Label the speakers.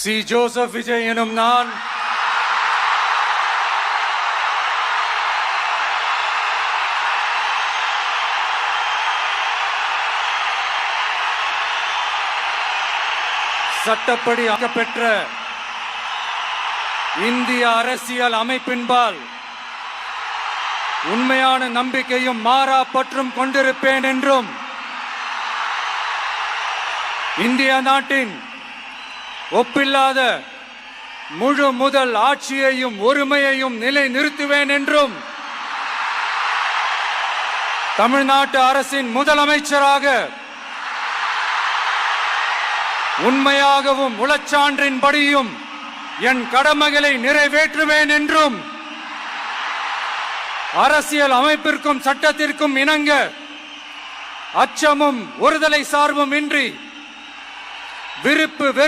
Speaker 1: C. Joseph Vijay எனும் நான் சட்டப்படி பெற்ற இந்திய அரசியல் அமைப்பின்பால் உண்மையான நம்பிக்கையும் மாறா பற்றும் கொண்டிருப்பேன் என்றும் இந்திய நாட்டின் ஒப்பில்லாத முழு முதல் ஆட்சியையும் ஒருமையையும் நிலை நிறுத்துவேன் என்றும் தமிழ்நாட்டு அரசின் முதலமைச்சராக உண்மையாகவும் உளச்சான்றின்படியும் என் கடமைகளை நிறைவேற்றுவேன் என்றும் அரசியல் அமைப்பிற்கும் சட்டத்திற்கும் இணங்க அச்சமும் ஒருதலை சார்பும் இன்றி விருப்பு வெறுப்பு